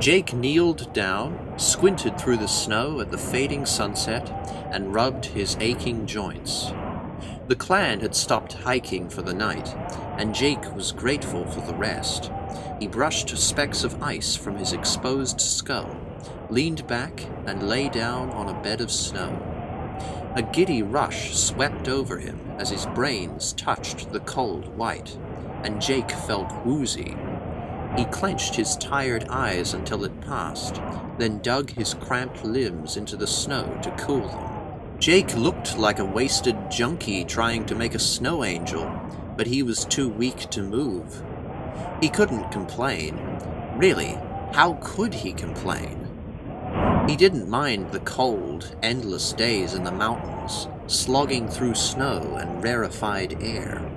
Jake kneeled down, squinted through the snow at the fading sunset, and rubbed his aching joints. The clan had stopped hiking for the night, and Jake was grateful for the rest. He brushed specks of ice from his exposed skull, leaned back, and lay down on a bed of snow. A giddy rush swept over him as his brains touched the cold white, and Jake felt woozy. He clenched his tired eyes until it passed, then dug his cramped limbs into the snow to cool them. Jake looked like a wasted junkie trying to make a snow angel, but he was too weak to move. He couldn't complain. Really, how could he complain? He didn't mind the cold, endless days in the mountains, slogging through snow and rarefied air.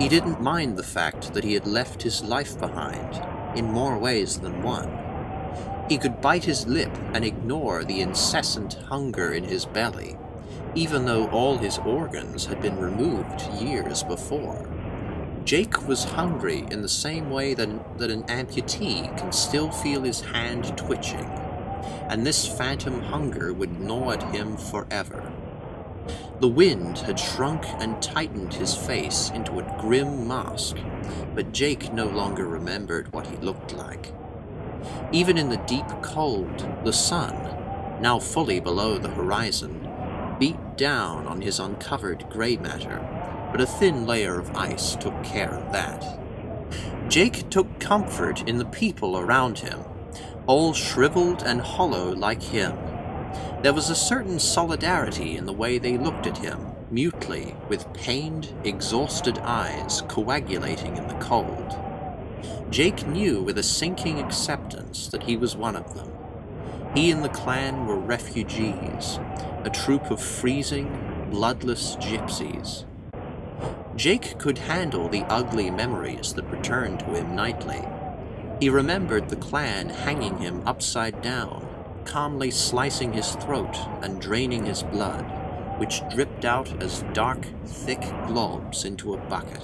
He didn't mind the fact that he had left his life behind, in more ways than one. He could bite his lip and ignore the incessant hunger in his belly, even though all his organs had been removed years before. Jake was hungry in the same way that an amputee can still feel his hand twitching, and this phantom hunger would gnaw at him forever. The wind had shrunk and tightened his face into a grim mask, but Jake no longer remembered what he looked like. Even in the deep cold, the sun, now fully below the horizon, beat down on his uncovered gray matter, but a thin layer of ice took care of that. Jake took comfort in the people around him, all shriveled and hollow like him. There was a certain solidarity in the way they looked at him, mutely, with pained, exhausted eyes coagulating in the cold. Jake knew with a sinking acceptance that he was one of them. He and the clan were refugees, a troop of freezing, bloodless gypsies. Jake could handle the ugly memories that returned to him nightly. He remembered the clan hanging him upside down, calmly slicing his throat and draining his blood, which dripped out as dark, thick globs into a bucket.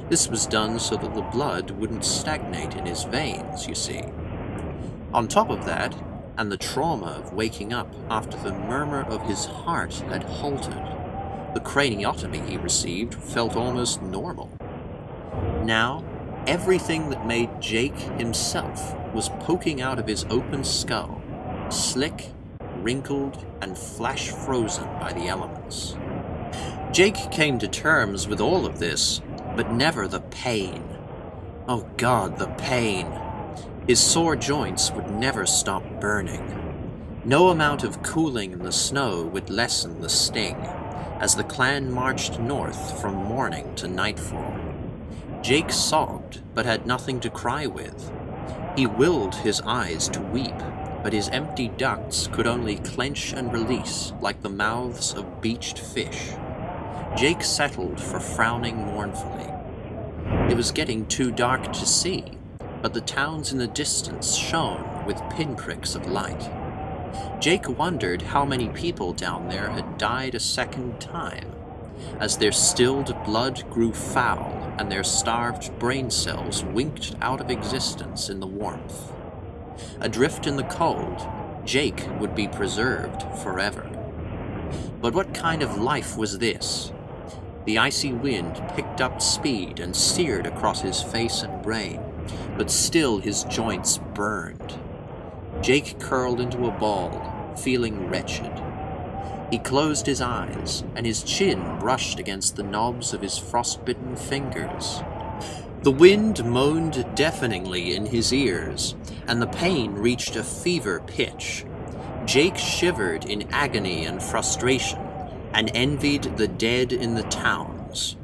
This was done so that the blood wouldn't stagnate in his veins, you see. On top of that, and the trauma of waking up after the murmur of his heart had halted, the craniotomy he received felt almost normal. Now, everything that made Jake himself was poking out of his open skull, slick, wrinkled, and flash-frozen by the elements. Jake came to terms with all of this, but never the pain. Oh God, the pain! His sore joints would never stop burning. No amount of cooling in the snow would lessen the sting, as the clan marched north from morning to nightfall. Jake sobbed, but had nothing to cry with. He willed his eyes to weep, but his empty ducts could only clench and release like the mouths of beached fish. Jake settled for frowning mournfully. It was getting too dark to see, but the towns in the distance shone with pinpricks of light. Jake wondered how many people down there had died a second time, as their stilled blood grew foul and their starved brain cells winked out of existence in the warmth. Adrift in the cold, Jake would be preserved forever. But what kind of life was this? The icy wind picked up speed and seared across his face and brain, but still his joints burned. Jake curled into a ball, feeling wretched. He closed his eyes, and his chin brushed against the knobs of his frostbitten fingers. The wind moaned deafeningly in his ears, and the pain reached a fever pitch. Jake shivered in agony and frustration, and envied the dead in the towns.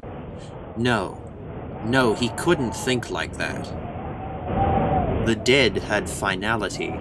No, he couldn't think like that. The dead had finality,